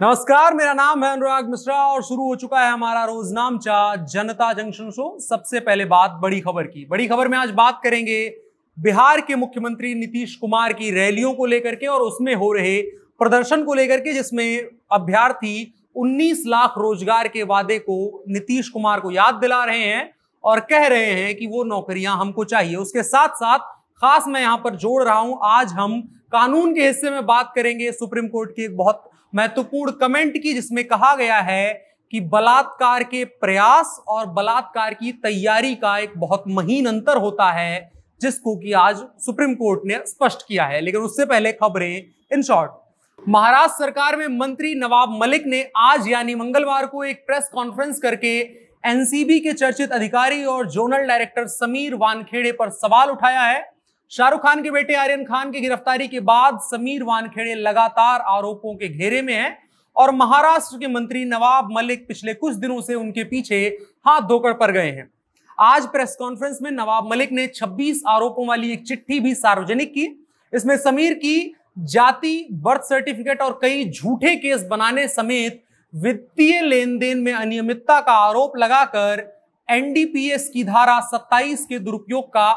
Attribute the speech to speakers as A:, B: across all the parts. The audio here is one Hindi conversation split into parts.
A: नमस्कार, मेरा नाम है अनुराग मिश्रा और शुरू हो चुका है हमारा रोजनामचा जनता जंक्शन शो। सबसे पहले बात बड़ी खबर की। बड़ी खबर में आज बात करेंगे बिहार के मुख्यमंत्री नीतीश कुमार की रैलियों को लेकर के और उसमें हो रहे प्रदर्शन को लेकर के, जिसमें अभ्यर्थी 19 लाख रोजगार के वादे को नीतीश कुमार को याद दिला रहे हैं और कह रहे हैं कि वो नौकरियां हमको चाहिए। उसके साथ साथ खास मैं यहां पर जोड़ रहा हूं, आज हम कानून के हिस्से में बात करेंगे सुप्रीम कोर्ट की एक बहुत महत्वपूर्ण कमेंट की, जिसमें कहा गया है कि बलात्कार के प्रयास और बलात्कार की तैयारी का एक बहुत महीन अंतर होता है, जिसको कि आज सुप्रीम कोर्ट ने स्पष्ट किया है। लेकिन उससे पहले खबरें इन शॉर्ट। महाराष्ट्र सरकार में मंत्री नवाब मलिक ने आज यानी मंगलवार को एक प्रेस कॉन्फ्रेंस करके एनसीबी के चर्चित अधिकारी और जोनल डायरेक्टर समीर वानखेड़े पर सवाल उठाया है। शाहरुख खान के बेटे आर्यन खान की गिरफ्तारी के बाद समीर वानखेड़े लगातार आरोपों के घेरे में हैं और महाराष्ट्र के मंत्री नवाब मलिक पिछले कुछ दिनों से उनके पीछे हाथ धोकर पड़ गए हैं। आज प्रेस कॉन्फ्रेंस में नवाब मलिक ने 26 आरोपों वाली एक चिट्ठी भी सार्वजनिक की। इसमें समीर की जाति, बर्थ सर्टिफिकेट और कई झूठे केस बनाने समेत वित्तीय लेन देन में अनियमितता का आरोप लगाकर एनडीपीएस की धारा 27 के दुरुपयोग का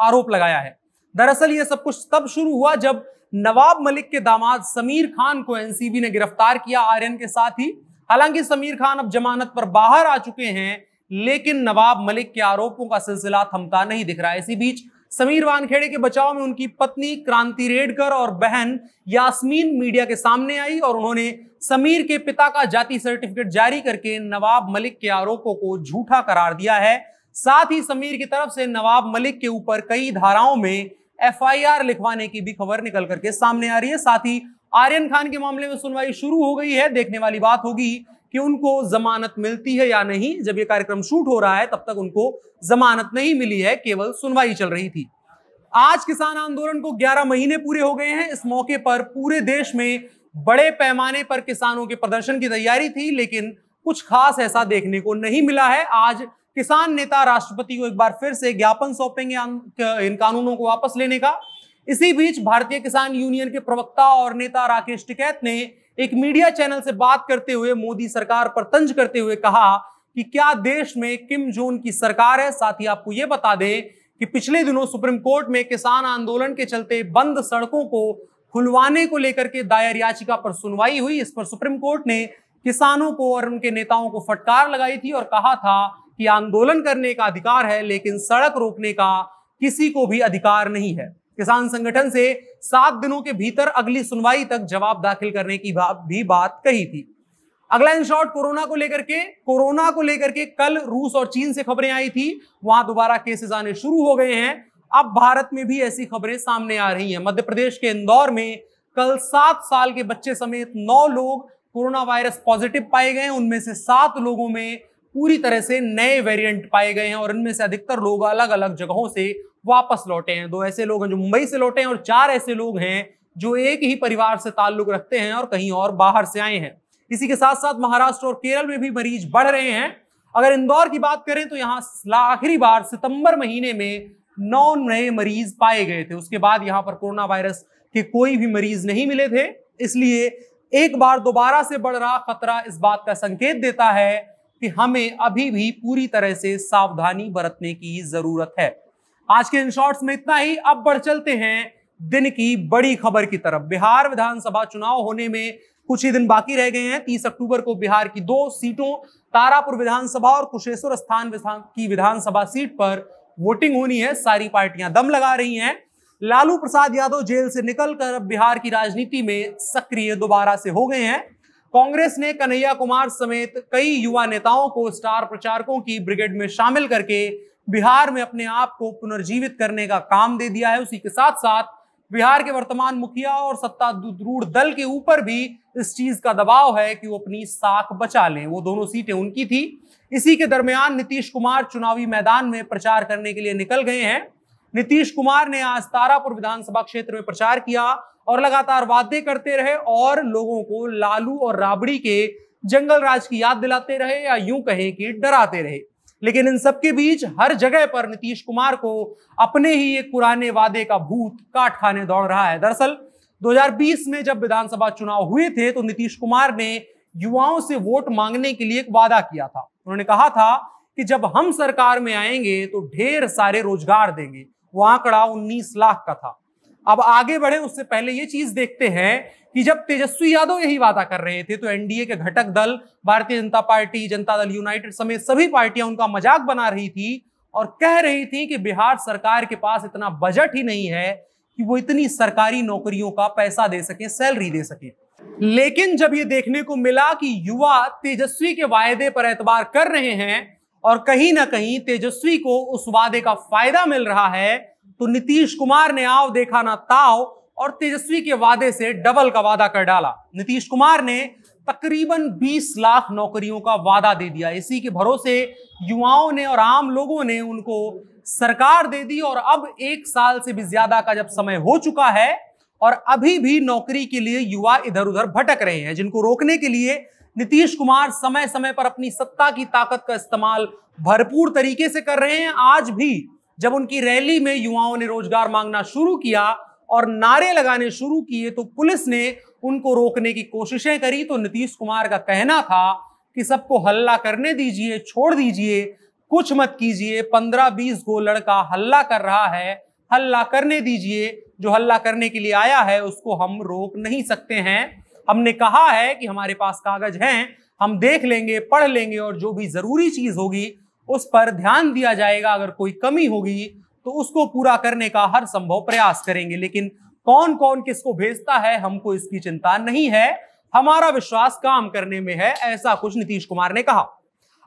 A: आरोप लगाया है। दरअसल यह सब कुछ तब शुरू हुआ जब नवाब मलिक के दामाद समीर खान को एनसीबी ने गिरफ्तार किया आर्यन के साथ ही। हालांकि समीर खान अब जमानत पर बाहर आ चुके हैं, लेकिन नवाब मलिक के आरोपों का सिलसिला थमता नहीं दिख रहा है। इसी बीच समीर वानखेड़े के बचाव में उनकी पत्नी क्रांति रेडकर और बहन यास्मीन मीडिया के सामने आई और उन्होंने समीर के पिता का जाति सर्टिफिकेट जारी करके नवाब मलिक के आरोपों को झूठा करार दिया है। साथ ही समीर की तरफ से नवाब मलिक के ऊपर कई धाराओं में एफआईआर लिखवाने की भी खबर निकल करके सामने आ रही है। साथ ही आर्यन खान के मामले में सुनवाई शुरू हो गई है। देखने वाली बात होगी कि उनको जमानत मिलती है या नहीं। जब ये कार्यक्रम शूट हो रहा है तब तक उनको जमानत नहीं मिली है, केवल सुनवाई चल रही थी। आज किसान आंदोलन को 11 महीने पूरे हो गए हैं। इस मौके पर पूरे देश में बड़े पैमाने पर किसानों के प्रदर्शन की तैयारी थी, लेकिन कुछ खास ऐसा देखने को नहीं मिला है। आज किसान नेता राष्ट्रपति को एक बार फिर से ज्ञापन सौंपेंगे इन कानूनों को वापस लेने का। इसी बीच भारतीय किसान यूनियन के प्रवक्ता और नेता राकेश टिकैत ने एक मीडिया चैनल से बात करते हुए मोदी सरकार पर तंज करते हुए कहा कि क्या देश में किम जोन की सरकार है। साथ ही आपको यह बता दें कि पिछले दिनों सुप्रीम कोर्ट में किसान आंदोलन के चलते बंद सड़कों को खुलवाने को लेकर के दायर याचिका पर सुनवाई हुई। इस पर सुप्रीम कोर्ट ने किसानों को और उनके नेताओं को फटकार लगाई थी और कहा था कि आंदोलन करने का अधिकार है, लेकिन सड़क रोकने का किसी को भी अधिकार नहीं है। किसान संगठन से 7 दिनों के भीतर अगली सुनवाई तक जवाब दाखिल करने की भी बात कही थी। अगला इन शॉर्ट कोरोना को लेकर के कल रूस और चीन से खबरें आई थी। वहां दोबारा केसेस आने शुरू हो गए हैं। अब भारत में भी ऐसी खबरें सामने आ रही हैं। मध्य प्रदेश के इंदौर में कल 7 साल के बच्चे समेत 9 लोग कोरोना वायरस पॉजिटिव पाए गए हैं। उनमें से 7 लोगों में पूरी तरह से नए वेरिएंट पाए गए हैं और इनमें से अधिकतर लोग अलग अलग जगहों से वापस लौटे हैं। 2 ऐसे लोग हैं जो मुंबई से लौटे हैं और 4 ऐसे लोग हैं जो एक ही परिवार से ताल्लुक रखते हैं और कहीं और बाहर से आए हैं। इसी के साथ साथ महाराष्ट्र और केरल में भी मरीज बढ़ रहे हैं। अगर इंदौर की बात करें तो यहां आखिरी बार सितंबर महीने में 9 नए मरीज पाए गए थे। उसके बाद यहां पर कोरोना वायरस के कोई भी मरीज नहीं मिले थे। इसलिए एक बार दोबारा से बढ़ रहा खतरा इस बात का संकेत देता है कि हमें अभी भी पूरी तरह से सावधानी बरतने की जरूरत है। आज के इन शॉर्ट्स में इतना ही। अब बढ़ चलते हैं दिन की बड़ी खबर की तरफ। बिहार विधानसभा चुनाव होने में कुछ ही दिन बाकी रह गए हैं। 30 अक्टूबर को बिहार की 2 सीटों तारापुर विधानसभा और कुशेश्वर स्थान की विधानसभा सीट पर वोटिंग होनी है। सारी पार्टियां दम लगा रही हैं। लालू प्रसाद यादव जेल से निकलकर अब बिहार की राजनीति में सक्रिय दोबारा से हो गए हैं। कांग्रेस ने कन्हैया कुमार समेत कई युवा नेताओं को स्टार प्रचारकों की ब्रिगेड में शामिल करके बिहार में अपने आप को पुनर्जीवित करने का काम दे दिया है। उसी के साथ साथ बिहार के वर्तमान मुखिया और सत्तारूढ़ दल के ऊपर भी इस चीज का दबाव है कि वो अपनी साख बचा लें। वो दोनों सीटें उनकी थी। इसी के दरमियान नीतीश कुमार चुनावी मैदान में प्रचार करने के लिए निकल गए हैं। नीतीश कुमार ने आज तारापुर विधानसभा क्षेत्र में प्रचार किया और लगातार वादे करते रहे और लोगों को लालू और राबड़ी के जंगल राज की याद दिलाते रहे या यूं कहें कि डराते रहे। लेकिन इन सबके बीच हर जगह पर नीतीश कुमार को अपने ही एक पुराने वादे का भूत काट खाने दौड़ रहा है। दरअसल 2020 में जब विधानसभा चुनाव हुए थे तो नीतीश कुमार ने युवाओं से वोट मांगने के लिए एक वादा किया था। उन्होंने कहा था कि जब हम सरकार में आएंगे तो ढेर सारे रोजगार देंगे। वो आंकड़ा 19 लाख का था। अब आगे बढ़े उससे पहले ये चीज देखते हैं कि जब तेजस्वी यादव यही वादा कर रहे थे तो एनडीए के घटक दल भारतीय जनता पार्टी, जनता दल यूनाइटेड समेत सभी पार्टियां उनका मजाक बना रही थी और कह रही थी कि बिहार सरकार के पास इतना बजट ही नहीं है कि वो इतनी सरकारी नौकरियों का पैसा दे सके, सैलरी दे सके। लेकिन जब ये देखने को मिला कि युवा तेजस्वी के वायदे पर एतबार कर रहे हैं और कहीं ना कहीं तेजस्वी को उस वादे का फायदा मिल रहा है, तो नीतीश कुमार ने आओ देखा ना ताव और तेजस्वी के वादे से डबल का वादा कर डाला। नीतीश कुमार ने तकरीबन 20 लाख नौकरियों का वादा दे दिया। इसी के भरोसे युवाओं ने और आम लोगों ने उनको सरकार दे दी और अब 1 साल से भी ज्यादा का जब समय हो चुका है और अभी भी नौकरी के लिए युवा इधर उधर भटक रहे हैं, जिनको रोकने के लिए नीतीश कुमार समय समय पर अपनी सत्ता की ताकत का इस्तेमाल भरपूर तरीके से कर रहे हैं। आज भी जब उनकी रैली में युवाओं ने रोजगार मांगना शुरू किया और नारे लगाने शुरू किए तो पुलिस ने उनको रोकने की कोशिशें करी, तो नीतीश कुमार का कहना था कि सबको हल्ला करने दीजिए, छोड़ दीजिए, कुछ मत कीजिए, 15-20 गो लड़का हल्ला कर रहा है, हल्ला करने दीजिए, जो हल्ला करने के लिए आया है उसको हम रोक नहीं सकते हैं। हमने कहा है कि हमारे पास कागज हैं, हम देख लेंगे, पढ़ लेंगे और जो भी जरूरी चीज होगी उस पर ध्यान दिया जाएगा। अगर कोई कमी होगी तो उसको पूरा करने का हर संभव प्रयास करेंगे। लेकिन कौन कौन किसको भेजता है हमको इसकी चिंता नहीं है, हमारा विश्वास काम करने में है, ऐसा कुछ नीतीश कुमार ने कहा।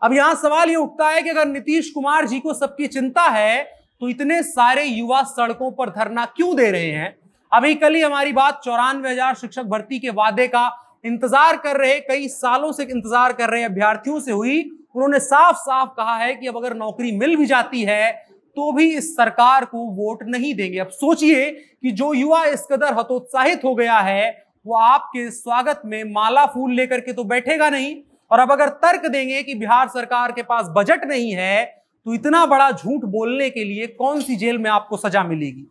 A: अब यहां सवाल ये उठता है कि अगर नीतीश कुमार जी को सबकी चिंता है तो इतने सारे युवा सड़कों पर धरना क्यों दे रहे हैं? अभी कल ही हमारी बात 94,000 शिक्षक भर्ती के वादे का इंतजार कर रहे, कई सालों से इंतजार कर रहे अभ्यर्थियों से हुई। उन्होंने साफ साफ कहा है कि अब अगर नौकरी मिल भी जाती है तो भी इस सरकार को वोट नहीं देंगे। अब सोचिए कि जो युवा इस कदर हतोत्साहित हो गया है वो आपके स्वागत में माला फूल लेकर के तो बैठेगा नहीं, और अब अगर तर्क देंगे कि बिहार सरकार के पास बजट नहीं है तो इतना बड़ा झूठ बोलने के लिए कौन सी जेल में आपको सजा मिलेगी?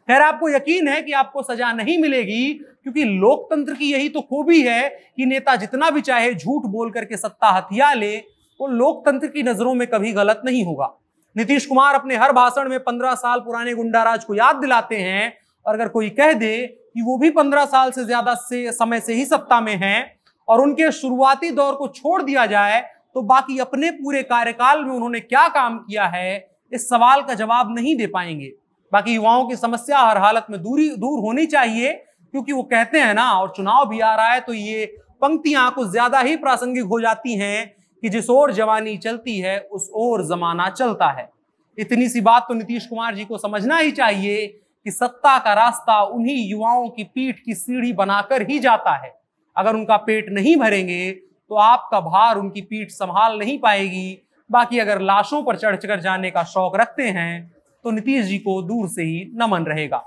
A: खैर, आपको यकीन है कि आपको सजा नहीं मिलेगी, क्योंकि लोकतंत्र की यही तो खूबी है कि नेता जितना भी चाहे झूठ बोल करके सत्ता हथिया ले, वो लोकतंत्र की नजरों में कभी गलत नहीं होगा। नीतीश कुमार अपने हर भाषण में 15 साल पुराने गुंडाराज को याद दिलाते हैं, और अगर कोई कह दे कि वो भी 15 साल से ज्यादा समय से ही सत्ता में हैं और उनके शुरुआती दौर को छोड़ दिया जाए तो बाकी अपने पूरे कार्यकाल में उन्होंने क्या काम किया है, इस सवाल का जवाब नहीं दे पाएंगे। बाकी युवाओं की समस्या हर हालत में दूर होनी चाहिए, क्योंकि वो कहते हैं ना, और चुनाव भी आ रहा है तो ये पंक्तियां कुछ ज्यादा ही प्रासंगिक हो जाती हैं कि जिस ओर जवानी चलती है उस ओर जमाना चलता है। इतनी सी बात तो नीतीश कुमार जी को समझना ही चाहिए कि सत्ता का रास्ता उन्हीं युवाओं की पीठ की सीढ़ी बनाकर ही जाता है। अगर उनका पेट नहीं भरेंगे तो आपका भार उनकी पीठ संभाल नहीं पाएगी। बाकी अगर लाशों पर चढ़ जाने का शौक रखते हैं तो नीतीश जी को दूर से ही नमन रहेगा।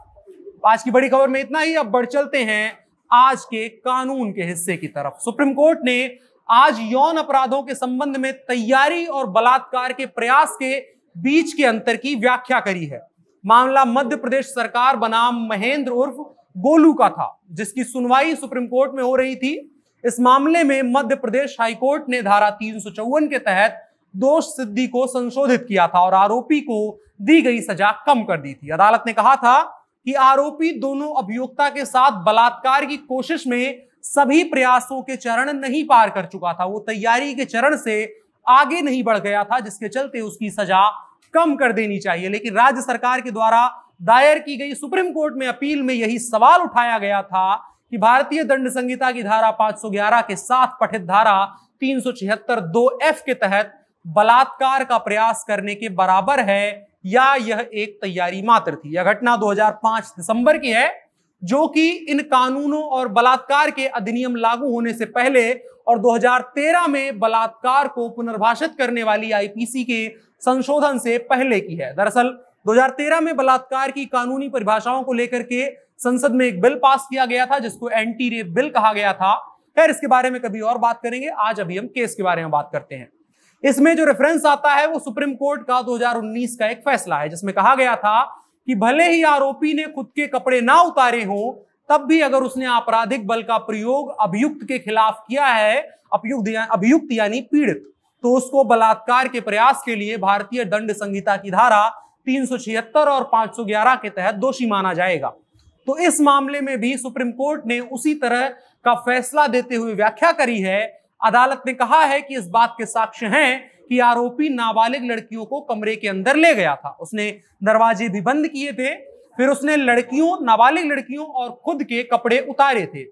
A: आज की बड़ी खबर में इतना ही। अब बढ़ चलते हैं आज के कानून के हिस्से की तरफ। सुप्रीम कोर्ट ने आज यौन अपराधों के संबंध में तैयारी और बलात्कार के प्रयास के बीच के अंतर की व्याख्या करी है। मामला मध्य प्रदेश सरकार बनाम महेंद्र उर्फ गोलू का था, जिसकी सुनवाई सुप्रीम कोर्ट में हो रही थी। इस मामले में मध्य प्रदेश हाईकोर्ट ने धारा 354 के तहत दोष सिद्धि को संशोधित किया था और आरोपी को दी गई सजा कम कर दी थी। अदालत ने कहा था कि आरोपी दोनों अभियुक्ता के साथ बलात्कार की कोशिश में सभी प्रयासों के चरण नहीं पार कर चुका था, वो तैयारी के चरण से आगे नहीं बढ़ गया था, जिसके चलते उसकी सजा कम कर देनी चाहिए। लेकिन राज्य सरकार के द्वारा दायर की गई सुप्रीम कोर्ट में अपील में यही सवाल उठाया गया था कि भारतीय दंड संहिता की धारा 511 के साथ पठित धारा 376(2)(f) के तहत बलात्कार का प्रयास करने के बराबर है या यह एक तैयारी मात्र थी। यह घटना 2005 दिसंबर की है, जो कि इन कानूनों और बलात्कार के अधिनियम लागू होने से पहले और 2013 में बलात्कार को पुनर्भाषित करने वाली आईपीसी के संशोधन से पहले की है। दरअसल 2013 में बलात्कार की कानूनी परिभाषाओं को लेकर के संसद में एक बिल पास किया गया था, जिसको एंटी रेप बिल कहा गया था। खैर, इसके बारे में कभी और बात करेंगे, आज अभी हम केस के बारे में बात करते हैं। इसमें जो रेफरेंस आता है वो सुप्रीम कोर्ट का 2019 का एक फैसला है, जिसमें कहा गया था कि भले ही आरोपी ने खुद के कपड़े ना उतारे हों, तब भी अगर उसने आपराधिक बल का प्रयोग अभियुक्त के खिलाफ किया है, अभियुक्त यानी पीड़ित, तो उसको बलात्कार के प्रयास के लिए भारतीय दंड संहिता की धारा 376 और 511 के तहत दोषी माना जाएगा। तो इस मामले में भी सुप्रीम कोर्ट ने उसी तरह का फैसला देते हुए व्याख्या करी है। अदालत ने कहा है कि इस बात के साक्ष्य हैं कि आरोपी नाबालिग लड़कियों को कमरे के अंदर ले गया था, उसने दरवाजे भी बंद किए थे, फिर उसने नाबालिग लड़कियों और खुद के कपड़े उतारे थे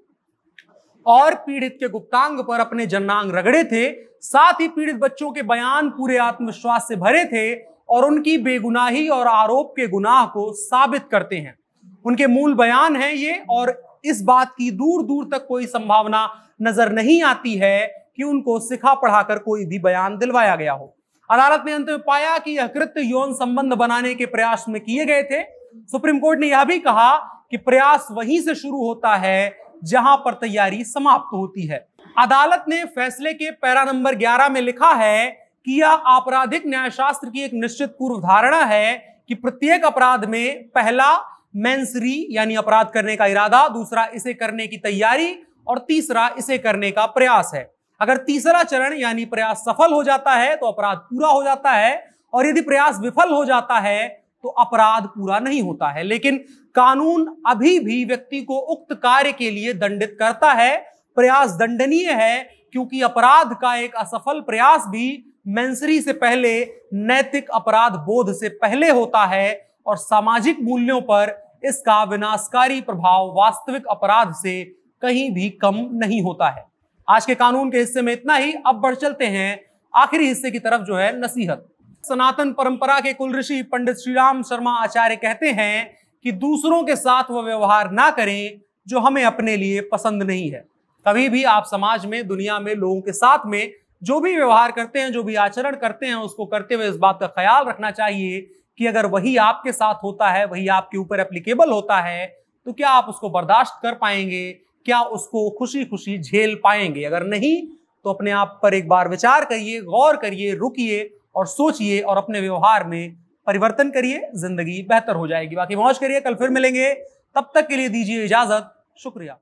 A: और पीड़ित के गुप्तांग पर अपने जन्नांग रगड़े थे। साथ ही पीड़ित बच्चों के बयान पूरे आत्मविश्वास से भरे थे और उनकी बेगुनाही और आरोप के गुनाह को साबित करते हैं। उनके मूल बयान हैं ये, और इस बात की दूर दूर तक कोई संभावना नजर नहीं आती है कि उनको सिखा पढ़ाकर कोई भी बयान दिलवाया गया हो। अदालत ने अंत में पाया कि यह कृत्य यौन संबंध बनाने के प्रयास में किए गए थे। सुप्रीम कोर्ट ने यह भी कहा कि प्रयास वहीं से शुरू होता है जहां पर तैयारी समाप्त होती है। अदालत ने फैसले के पैरा नंबर 11 में लिखा है कि यह आपराधिक न्यायशास्त्र की एक निश्चित पूर्व धारणा है कि प्रत्येक अपराध में पहला मेंसरी यानी अपराध करने का इरादा, दूसरा इसे करने की तैयारी और तीसरा इसे करने का प्रयास है। अगर तीसरा चरण यानी प्रयास सफल हो जाता है तो अपराध पूरा हो जाता है, और यदि प्रयास विफल हो जाता है तो अपराध पूरा नहीं होता है। लेकिन कानून अभी भी व्यक्ति को उक्त कार्य के लिए दंडित करता है। प्रयास दंडनीय है क्योंकि अपराध का एक असफल प्रयास भी मेंसरी से पहले, नैतिक अपराध बोध से पहले होता है, और सामाजिक मूल्यों पर इसका विनाशकारी प्रभाव वास्तविक अपराध से कहीं भी कम नहीं होता है। आज के कानून के हिस्से में इतना ही। अब बढ़ चलते हैं आखिरी हिस्से की तरफ, जो है नसीहत। सनातन परंपरा के कुल ऋषि पंडित श्रीराम शर्मा आचार्य कहते हैं कि दूसरों के साथ वह व्यवहार ना करें जो हमें अपने लिए पसंद नहीं है। कभी भी आप समाज में, दुनिया में लोगों के साथ में जो भी व्यवहार करते हैं, जो भी आचरण करते हैं, उसको करते हुए इस बात का ख्याल रखना चाहिए कि अगर वही आपके साथ होता है, वही आपके ऊपर एप्लीकेबल होता है, तो क्या आप उसको बर्दाश्त कर पाएंगे, क्या उसको खुशी खुशी झेल पाएंगे? अगर नहीं तो अपने आप पर एक बार विचार करिए, गौर करिए, रुकिए और सोचिए और अपने व्यवहार में परिवर्तन करिए, जिंदगी बेहतर हो जाएगी। बाकी मौज करिए, कल फिर मिलेंगे, तब तक के लिए दीजिए इजाजत। शुक्रिया।